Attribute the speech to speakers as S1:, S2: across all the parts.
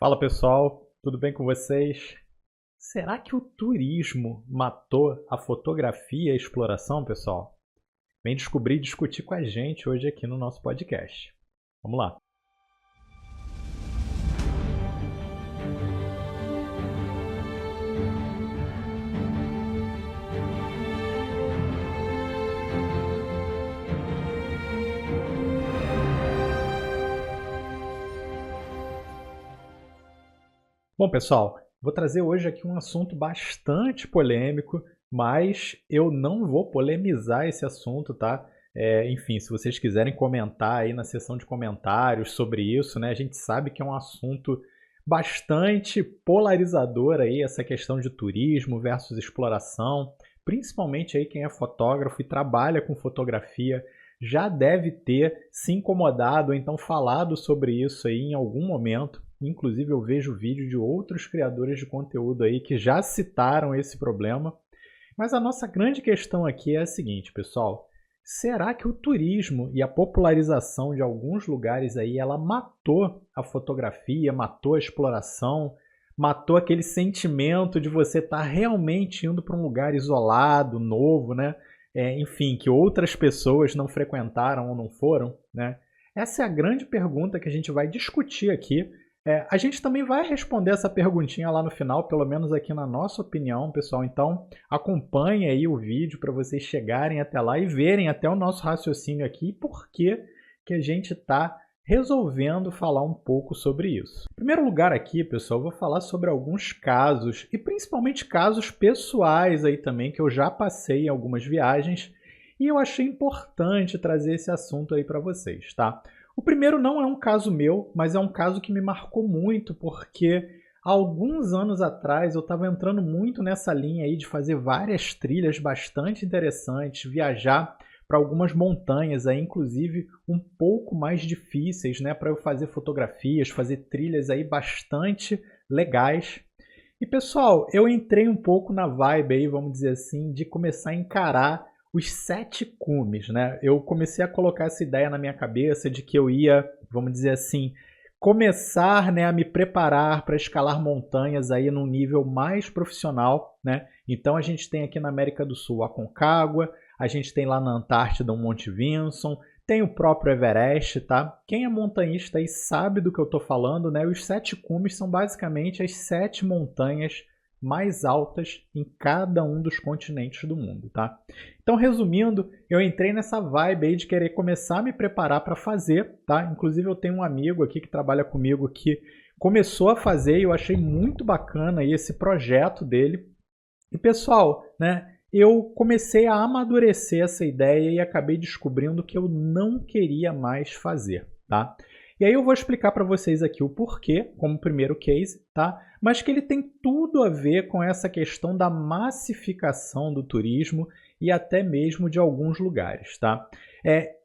S1: Fala pessoal, tudo bem com vocês? Será que o turismo matou a fotografia e a exploração, pessoal? Vem descobrir e discutir com a gente hoje aqui no nosso podcast. Vamos lá! Bom, pessoal, vou trazer hoje aqui um assunto bastante polêmico, mas eu não vou polemizar esse assunto, tá? Enfim, se vocês quiserem comentar aí na seção de comentários sobre isso, né? A gente sabe que é um assunto bastante polarizador aí, essa questão de turismo versus exploração, principalmente aí quem é fotógrafo e trabalha com fotografia já deve ter se incomodado ou então falado sobre isso aí em algum momento. Inclusive eu vejo vídeo de outros criadores de conteúdo aí que já citaram esse problema. Mas a nossa grande questão aqui é a seguinte, pessoal. Será que o turismo e a popularização de alguns lugares aí, ela matou a fotografia, matou a exploração, matou aquele sentimento de você estar realmente indo para um lugar isolado, novo, né? Enfim, que outras pessoas não frequentaram ou não foram, né? Essa é a grande pergunta que a gente vai discutir aqui. A gente também vai responder essa perguntinha lá no final, pelo menos aqui na nossa opinião, pessoal. Então, acompanhe aí o vídeo para vocês chegarem até lá e verem até o nosso raciocínio aqui e por que a gente está resolvendo falar um pouco sobre isso. Em primeiro lugar aqui, pessoal, eu vou falar sobre alguns casos e principalmente casos pessoais aí também que eu já passei em algumas viagens e eu achei importante trazer esse assunto aí para vocês, tá? O primeiro não é um caso meu, mas é um caso que me marcou muito, porque há alguns anos atrás eu estava entrando muito nessa linha aí de fazer várias trilhas bastante interessantes, viajar para algumas montanhas, aí, inclusive um pouco mais difíceis, né, para eu fazer fotografias, fazer trilhas aí bastante legais. E pessoal, eu entrei um pouco na vibe aí, vamos dizer assim, de começar a encarar os 7 cumes, né? Eu comecei a colocar essa ideia na minha cabeça de que eu ia, vamos dizer assim, começar, né, a me preparar para escalar montanhas aí num nível mais profissional, né? Então a gente tem aqui na América do Sul a Aconcagua, a gente tem lá na Antártida o Monte Vinson, tem o próprio Everest, tá? Quem é montanhista aí sabe do que eu estou falando, né? Os 7 cumes são basicamente as 7 montanhas mais altas em cada um dos continentes do mundo, tá? Então, resumindo, eu entrei nessa vibe aí de querer começar a me preparar para fazer, tá? Inclusive, eu tenho um amigo aqui que trabalha comigo que começou a fazer e eu achei muito bacana aí esse projeto dele. E, pessoal, né, eu comecei a amadurecer essa ideia e acabei descobrindo que eu não queria mais fazer, tá? E aí eu vou explicar para vocês aqui o porquê, como primeiro case, tá? Mas que ele tem tudo a ver com essa questão da massificação do turismo e até mesmo de alguns lugares, tá?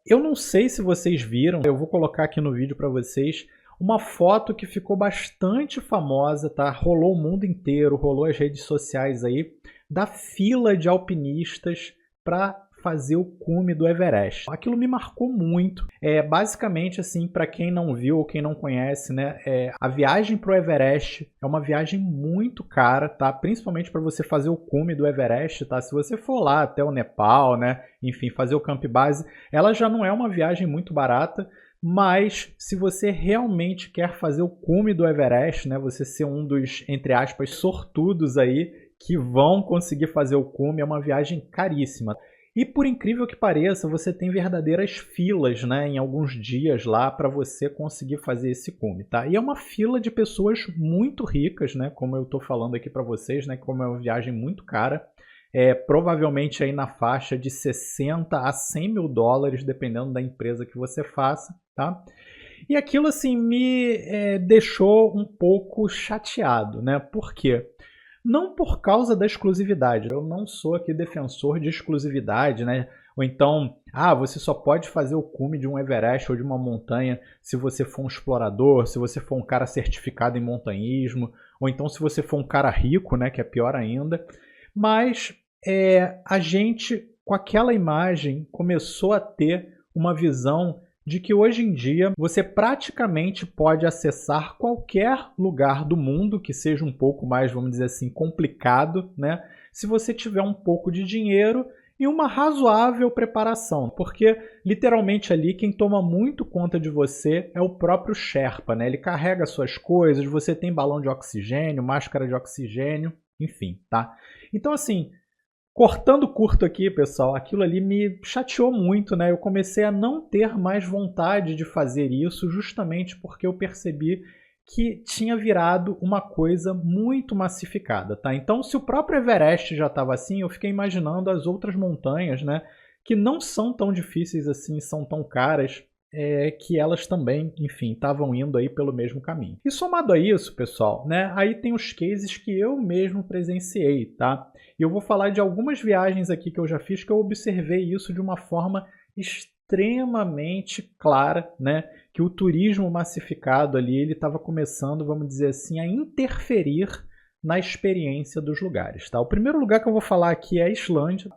S1: Eu não sei se vocês viram, eu vou colocar aqui no vídeo para vocês uma foto que ficou bastante famosa, tá? Rolou o mundo inteiro, rolou as redes sociais aí, da fila de alpinistas para fazer o cume do Everest. Aquilo me marcou muito. Basicamente, assim, para quem não viu ou quem não conhece, né, a viagem para o Everest é uma viagem muito cara, tá? Principalmente para você fazer o cume do Everest, tá? Se você for lá até o Nepal, né, enfim, fazer o camp base, ela já não é uma viagem muito barata. Mas se você realmente quer fazer o cume do Everest, né, você ser um dos, entre aspas, sortudos aí que vão conseguir fazer o cume, é uma viagem caríssima. E por incrível que pareça, você tem verdadeiras filas, né, em alguns dias lá para você conseguir fazer esse cume, tá? E é uma fila de pessoas muito ricas, né, como eu estou falando aqui para vocês, né, como é uma viagem muito cara. Provavelmente aí na faixa de 60 a 100 mil dólares, dependendo da empresa que você faça, tá? E aquilo assim me deixou um pouco chateado, né? Por quê? Não por causa da exclusividade. Eu não sou aqui defensor de exclusividade, né? Ou então, você só pode fazer o cume de um Everest ou de uma montanha se você for um explorador, se você for um cara certificado em montanhismo, ou então se você for um cara rico, né? Que é pior ainda. Mas a gente, com aquela imagem, começou a ter uma visão de que hoje em dia você praticamente pode acessar qualquer lugar do mundo que seja um pouco mais, vamos dizer assim, complicado, né? Se você tiver um pouco de dinheiro e uma razoável preparação, porque literalmente ali quem toma muito conta de você é o próprio Sherpa, né? Ele carrega suas coisas, você tem balão de oxigênio, máscara de oxigênio, enfim, tá? Então assim, cortando curto aqui, pessoal, aquilo ali me chateou muito, né? Eu comecei a não ter mais vontade de fazer isso justamente porque eu percebi que tinha virado uma coisa muito massificada, tá? Então, se o próprio Everest já estava assim, eu fiquei imaginando as outras montanhas, né? Que não são tão difíceis assim, são tão caras, que elas também, enfim, estavam indo aí pelo mesmo caminho. E somado a isso, pessoal, né? Aí tem os cases que eu mesmo presenciei, tá? E eu vou falar de algumas viagens aqui que eu já fiz que eu observei isso de uma forma extremamente clara, né? Que o turismo massificado ali, ele estava começando, vamos dizer assim, a interferir na experiência dos lugares, tá? O primeiro lugar que eu vou falar aqui é a Islândia.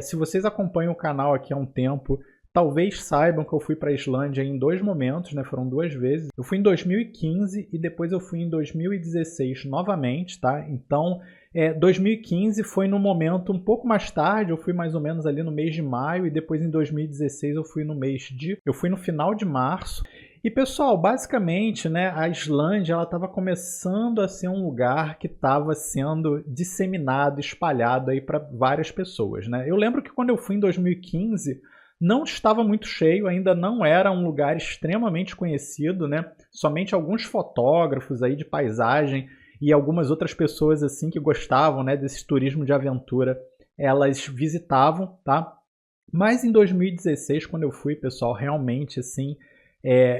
S1: Se vocês acompanham o canal aqui há um tempo, talvez saibam que eu fui para a Islândia em 2 momentos, né? Foram 2 vezes. Eu fui em 2015 e depois eu fui em 2016 novamente, tá? Então, 2015 foi num momento um pouco mais tarde, eu fui mais ou menos ali no mês de maio, e depois em 2016 eu fui no final de março. E pessoal, basicamente, né, a Islândia ela estava começando a ser um lugar que estava sendo disseminado, espalhado aí para várias pessoas, né? Eu lembro que quando eu fui em 2015 não estava muito cheio, ainda não era um lugar extremamente conhecido, né? Somente alguns fotógrafos aí de paisagem e algumas outras pessoas assim que gostavam, né, desse turismo de aventura, elas visitavam, tá? Mas em 2016, quando eu fui, pessoal, realmente assim,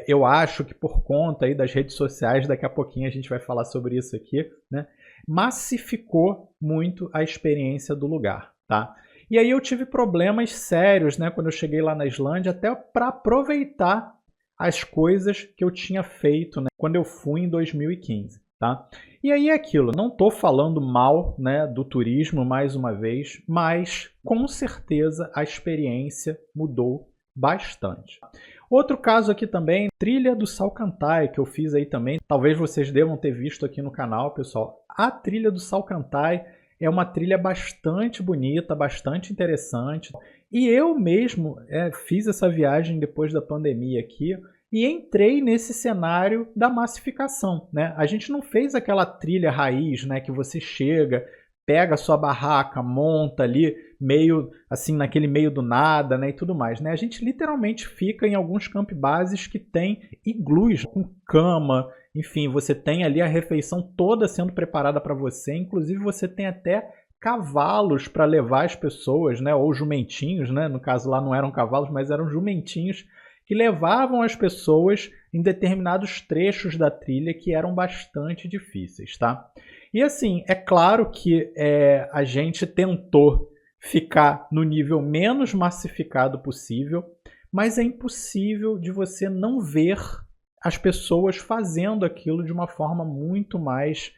S1: eu acho que por conta aí das redes sociais, daqui a pouquinho a gente vai falar sobre isso aqui, né? Massificou muito a experiência do lugar, tá? E aí eu tive problemas sérios, né, quando eu cheguei lá na Islândia, até para aproveitar as coisas que eu tinha feito, né, quando eu fui em 2015, tá? E aí é aquilo, não estou falando mal, né, do turismo mais uma vez, mas com certeza a experiência mudou bastante. Outro caso aqui também, trilha do Salcantay, que eu fiz aí também, talvez vocês devam ter visto aqui no canal, pessoal. A trilha do Salcantay é uma trilha bastante bonita, bastante interessante. E eu mesmo fiz essa viagem depois da pandemia aqui e entrei nesse cenário da massificação, né? A gente não fez aquela trilha raiz, né, que você chega, pega a sua barraca, monta ali meio assim naquele meio do nada, né, e tudo mais, né? A gente literalmente fica em alguns camp bases que tem iglus com cama, enfim, você tem ali a refeição toda sendo preparada para você, inclusive você tem até cavalos para levar as pessoas, né, ou jumentinhos, né? No caso lá não eram cavalos, mas eram jumentinhos que levavam as pessoas em determinados trechos da trilha que eram bastante difíceis, tá? E assim, é claro que a gente tentou ficar no nível menos massificado possível, mas é impossível de você não ver as pessoas fazendo aquilo de uma forma muito mais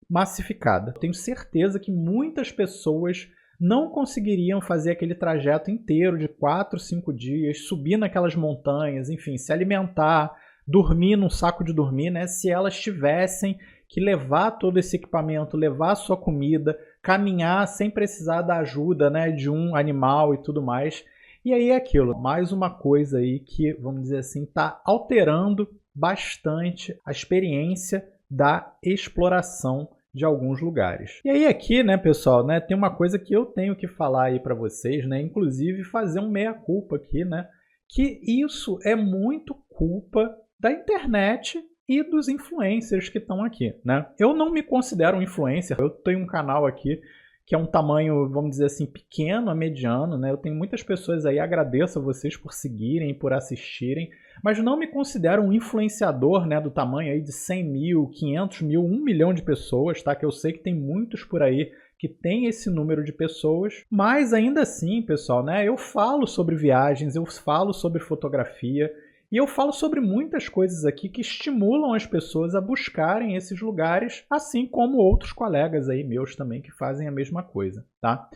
S1: massificada. Eu tenho certeza que muitas pessoas não conseguiriam fazer aquele trajeto inteiro de 4, 5 dias, subir naquelas montanhas, enfim, se alimentar, dormir num saco de dormir, né? Se elas tivessem que levar todo esse equipamento, levar a sua comida, caminhar sem precisar da ajuda, né, de um animal e tudo mais. E aí é aquilo, mais uma coisa aí que, vamos dizer assim, está alterando bastante a experiência da exploração de alguns lugares. E aí aqui, né, pessoal, né, tem uma coisa que eu tenho que falar aí para vocês, né, inclusive fazer um meia-culpa aqui, né, que isso é muito culpa da internet e dos influencers que estão aqui, né? Eu não me considero um influencer, eu tenho um canal aqui que é um tamanho, vamos dizer assim, pequeno a mediano, né? Eu tenho muitas pessoas aí, agradeço a vocês por seguirem, por assistirem, mas não me considero um influenciador, né, do tamanho aí de 100 mil, 500 mil, 1 milhão de pessoas, tá? Que eu sei que tem muitos por aí que tem esse número de pessoas, mas ainda assim, pessoal, né, eu falo sobre viagens, eu falo sobre fotografia, e eu falo sobre muitas coisas aqui que estimulam as pessoas a buscarem esses lugares, assim como outros colegas aí meus também que fazem a mesma coisa, tá?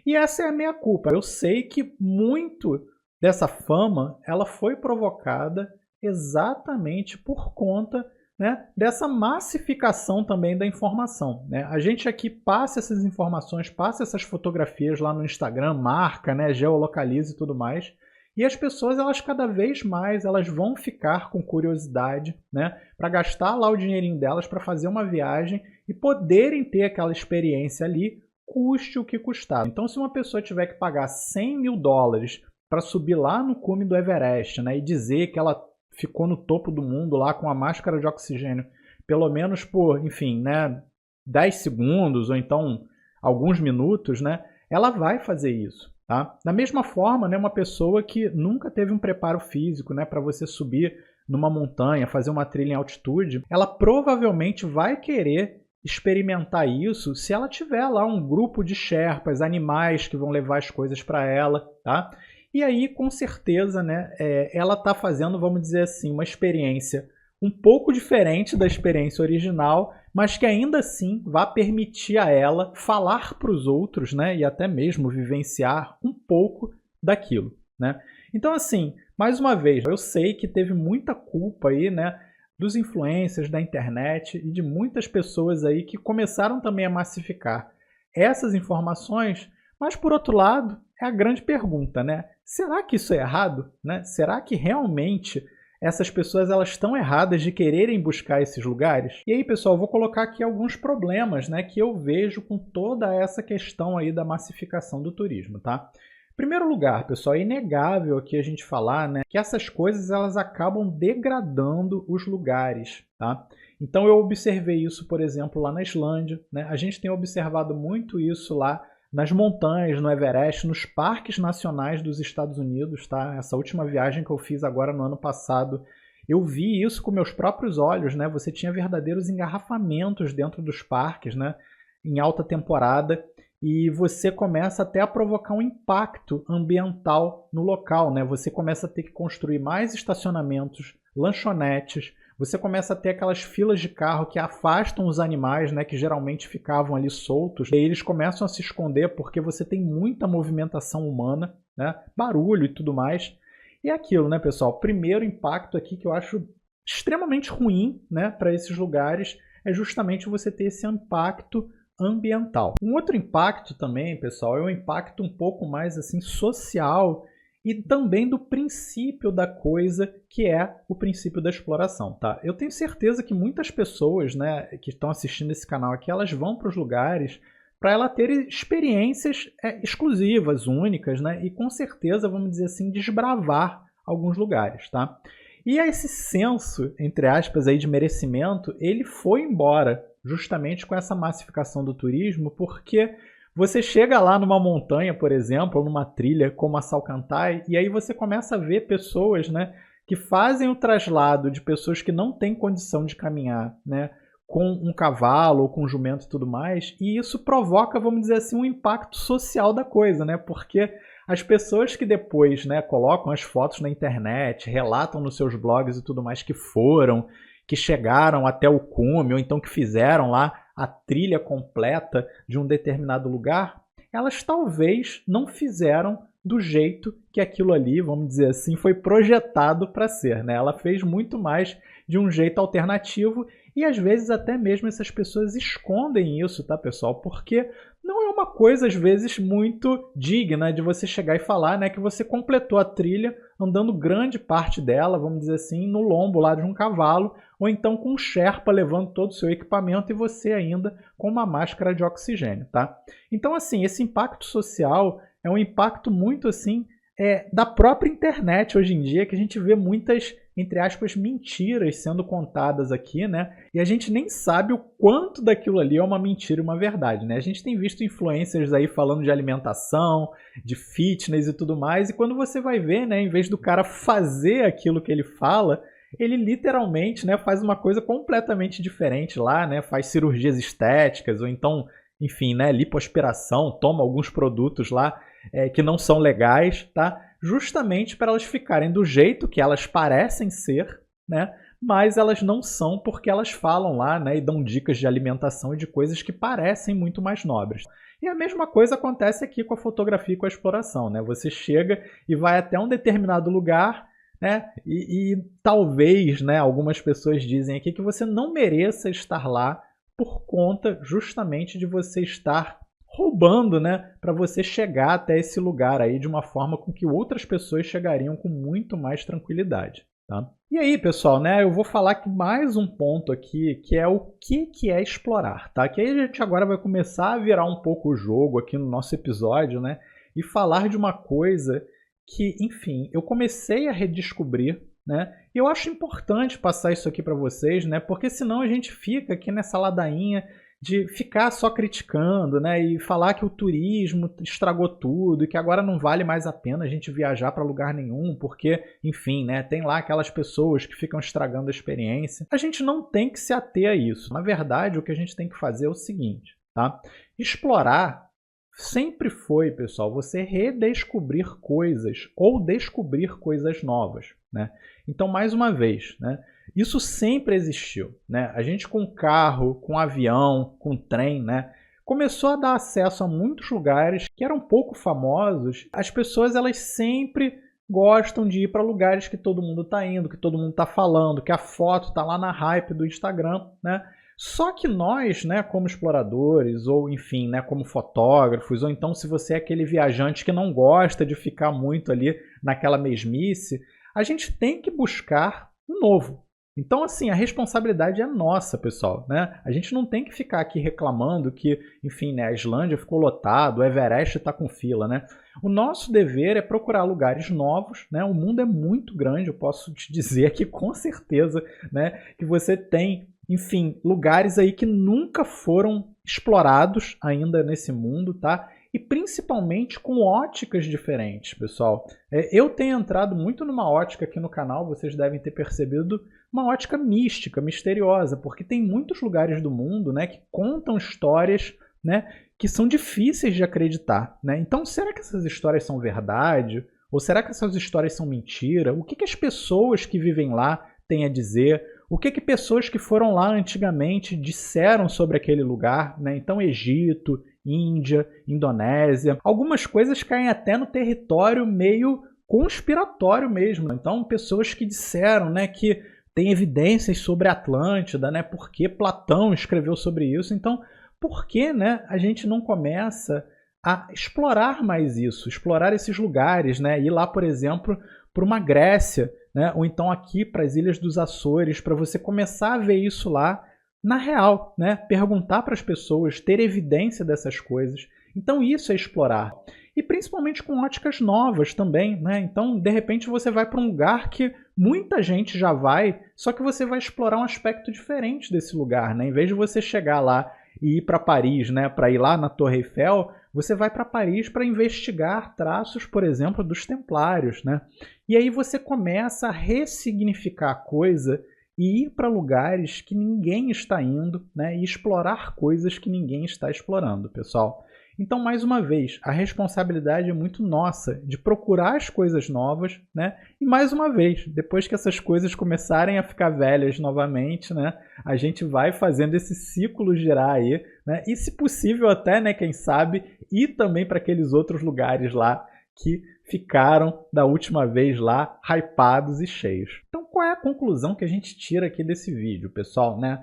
S1: E essa é a minha culpa. Eu sei que muito dessa fama, ela foi provocada exatamente por conta, né, dessa massificação também da informação, né? A gente aqui passa essas informações, passa essas fotografias lá no Instagram, marca, né, geolocaliza e tudo mais. E as pessoas, elas cada vez mais, elas vão ficar com curiosidade, né, para gastar lá o dinheirinho delas para fazer uma viagem e poderem ter aquela experiência ali, custe o que custar. Então, se uma pessoa tiver que pagar $100 mil para subir lá no cume do Everest, né, e dizer que ela ficou no topo do mundo lá com a máscara de oxigênio, pelo menos por, enfim, né, 10 segundos ou então alguns minutos, né, ela vai fazer isso. Tá? Da mesma forma, né, uma pessoa que nunca teve um preparo físico, né, para você subir numa montanha, fazer uma trilha em altitude, ela provavelmente vai querer experimentar isso se ela tiver lá um grupo de sherpas, animais que vão levar as coisas para ela. Tá? E aí, com certeza, né, ela está fazendo, vamos dizer assim, uma experiência um pouco diferente da experiência original, mas que ainda assim vai permitir a ela falar para os outros, né, e até mesmo vivenciar um pouco daquilo, né? Então, assim, mais uma vez, eu sei que teve muita culpa aí, né, dos influencers da internet e de muitas pessoas aí que começaram também a massificar essas informações, mas por outro lado, é a grande pergunta, né? Será que isso é errado, né? Será que realmente essas pessoas elas estão erradas de quererem buscar esses lugares? E aí, pessoal, eu vou colocar aqui alguns problemas, né, que eu vejo com toda essa questão aí da massificação do turismo, tá? Em primeiro lugar, pessoal, é inegável aqui a gente falar, né, que essas coisas elas acabam degradando os lugares, tá? Então eu observei isso, por exemplo, lá na Islândia, né? A gente tem observado muito isso lá nas montanhas, no Everest, nos parques nacionais dos Estados Unidos, tá? Essa última viagem que eu fiz agora no ano passado, eu vi isso com meus próprios olhos, né? Você tinha verdadeiros engarrafamentos dentro dos parques, né, em alta temporada, e você começa até a provocar um impacto ambiental no local, né? Você começa a ter que construir mais estacionamentos, lanchonetes, você começa a ter aquelas filas de carro que afastam os animais, né, que geralmente ficavam ali soltos, e aí eles começam a se esconder porque você tem muita movimentação humana, né, barulho e tudo mais. E é aquilo, né, pessoal? Primeiro impacto aqui que eu acho extremamente ruim, né, para esses lugares é justamente você ter esse impacto ambiental. Um outro impacto também, pessoal, é um impacto um pouco mais assim social e também do princípio da coisa, que é o princípio da exploração, tá? Eu tenho certeza que muitas pessoas, né, que estão assistindo esse canal aqui, elas vão para os lugares para ela ter experiências exclusivas, únicas, né? E com certeza, vamos dizer assim, desbravar alguns lugares, tá? E esse senso, entre aspas, aí de merecimento, ele foi embora justamente com essa massificação do turismo, porque você chega lá numa montanha, por exemplo, ou numa trilha como a Salcantay, e aí você começa a ver pessoas, né, que fazem o traslado de pessoas que não têm condição de caminhar, né, com um cavalo ou com um jumento e tudo mais, e isso provoca, vamos dizer assim, um impacto social da coisa, né, porque as pessoas que depois, né, colocam as fotos na internet, relatam nos seus blogs e tudo mais que foram, que chegaram até o cume, ou então que fizeram lá a trilha completa de um determinado lugar, elas talvez não fizeram do jeito que aquilo ali, vamos dizer assim, foi projetado para ser, né? Ela fez muito mais de um jeito alternativo e às vezes até mesmo essas pessoas escondem isso, tá, pessoal? Porque não é uma coisa, às vezes, muito digna de você chegar e falar, né, que você completou a trilha andando grande parte dela, vamos dizer assim, no lombo lá de um cavalo, ou então com um Sherpa levando todo o seu equipamento e você ainda com uma máscara de oxigênio, tá? Então, assim, esse impacto social é um impacto muito, assim, da própria internet hoje em dia, que a gente vê muitas, entre aspas, mentiras sendo contadas aqui, né? E a gente nem sabe o quanto daquilo ali é uma mentira e uma verdade, né? A gente tem visto influencers aí falando de alimentação, de fitness e tudo mais, e quando você vai ver, né, em vez do cara fazer aquilo que ele fala, ele literalmente, né, faz uma coisa completamente diferente lá, né? Faz cirurgias estéticas ou então, enfim, né, lipoaspiração, toma alguns produtos lá que não são legais, tá? Justamente para elas ficarem do jeito que elas parecem ser, né? mas elas não são porque elas falam lá, né, e dão dicas de alimentação e de coisas que parecem muito mais nobres. E a mesma coisa acontece aqui com a fotografia e com a exploração, né? Você chega e vai até um determinado lugar, né? E talvez, né, algumas pessoas dizem aqui que você não mereça estar lá por conta justamente de você estar roubando, né, para você chegar até esse lugar aí de uma forma com que outras pessoas chegariam com muito mais tranquilidade. Tá? E aí, pessoal, né, eu vou falar que mais um ponto aqui, que é o que é explorar, tá? Que aí a gente agora vai começar a virar um pouco o jogo aqui no nosso episódio, né, e falar de uma coisa que, enfim, eu comecei a redescobrir, né, e eu acho importante passar isso aqui para vocês, né, porque senão a gente fica aqui nessa ladainha de ficar só criticando, né, e falar que o turismo estragou tudo e que agora não vale mais a pena a gente viajar para lugar nenhum, porque, enfim, né, tem lá aquelas pessoas que ficam estragando a experiência. A gente não tem que se ater a isso. Na verdade, o que a gente tem que fazer é o seguinte, tá? Explorar sempre foi, pessoal, você redescobrir coisas ou descobrir coisas novas, né? Então, mais uma vez, né, isso sempre existiu, né? A gente com carro, com avião, com trem, né, começou a dar acesso a muitos lugares que eram pouco famosos. As pessoas, elas sempre gostam de ir para lugares que todo mundo está indo, que todo mundo está falando, que a foto está lá na hype do Instagram, né? Só que nós, né, como exploradores, ou enfim, né, como fotógrafos, ou então se você é aquele viajante que não gosta de ficar muito ali naquela mesmice, a gente tem que buscar um novo. Então, assim, a responsabilidade é nossa, pessoal, né? A gente não tem que ficar aqui reclamando que, enfim, né, a Islândia ficou lotado, o Everest está com fila, né? O nosso dever é procurar lugares novos, né? O mundo é muito grande, eu posso te dizer que com certeza, né, que você tem, enfim, lugares aí que nunca foram explorados ainda nesse mundo, tá? E principalmente com óticas diferentes, pessoal. Eu tenho entrado muito numa ótica aqui no canal, vocês devem ter percebido, uma ótica mística, misteriosa, porque tem muitos lugares do mundo, né, que contam histórias, né, que são difíceis de acreditar, né? Então, será que essas histórias são verdade? Ou será que essas histórias são mentira? O que as pessoas que vivem lá têm a dizer? O que pessoas que foram lá antigamente disseram sobre aquele lugar, né? Então, Egito, Índia, Indonésia. Algumas coisas caem até no território meio conspiratório mesmo. Então, pessoas que disseram, né, que tem evidências sobre a Atlântida, né, porque Platão escreveu sobre isso. Então, por que, né, a gente não começa a explorar mais isso, explorar esses lugares, né, ir lá, por exemplo, para uma Grécia, né, ou então aqui para as Ilhas dos Açores, para você começar a ver isso lá na real, né? Perguntar para as pessoas, ter evidência dessas coisas. Então isso é explorar. E principalmente com óticas novas também, né? Então, de repente, você vai para um lugar que muita gente já vai, só que você vai explorar um aspecto diferente desse lugar, né? Em vez de você chegar lá e ir para Paris, né, para ir lá na Torre Eiffel, você vai para Paris para investigar traços, por exemplo, dos Templários, né? E aí você começa a ressignificar a coisa e ir para lugares que ninguém está indo, né, e explorar coisas que ninguém está explorando, pessoal. Então, mais uma vez, a responsabilidade é muito nossa de procurar as coisas novas, né? E mais uma vez, depois que essas coisas começarem a ficar velhas novamente, né, a gente vai fazendo esse ciclo girar aí, né? E se possível até, né, quem sabe, ir também para aqueles outros lugares lá que ficaram da última vez lá hypados e cheios. Então, qual é a conclusão que a gente tira aqui desse vídeo, pessoal, né?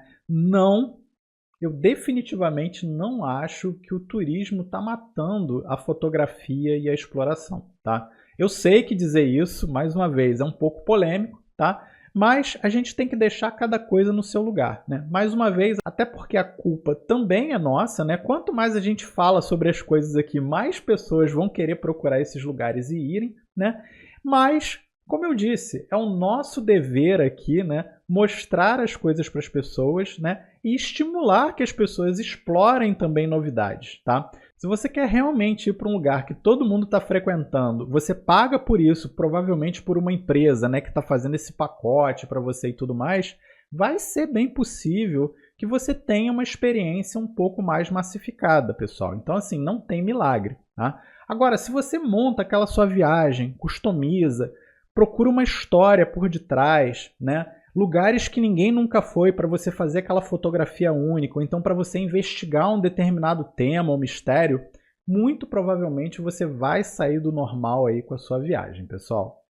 S1: Eu definitivamente não acho que o turismo está matando a fotografia e a exploração, tá? Eu sei que dizer isso, mais uma vez, é um pouco polêmico, tá? Mas a gente tem que deixar cada coisa no seu lugar, né? Mais uma vez, até porque a culpa também é nossa, né? Quanto mais a gente fala sobre as coisas aqui, mais pessoas vão querer procurar esses lugares e irem, né? Mas, como eu disse, é o nosso dever aqui, né, mostrar as coisas para as pessoas, né, e estimular que as pessoas explorem também novidades, tá? Se você quer realmente ir para um lugar que todo mundo está frequentando, você paga por isso, provavelmente por uma empresa, né, que está fazendo esse pacote para você e tudo mais, vai ser bem possível que você tenha uma experiência um pouco mais massificada, pessoal. Então, assim, não tem milagre, tá? Agora, se você monta aquela sua viagem, customiza, procura uma história por detrás, né? lugares que ninguém nunca foi para você fazer aquela fotografia única, ou então para você investigar um determinado tema ou mistério, muito provavelmente você vai sair do normal aí com a sua viagem, pessoal.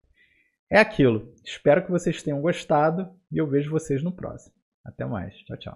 S1: É aquilo. Espero que vocês tenham gostado e eu vejo vocês no próximo. Até mais. Tchau, tchau.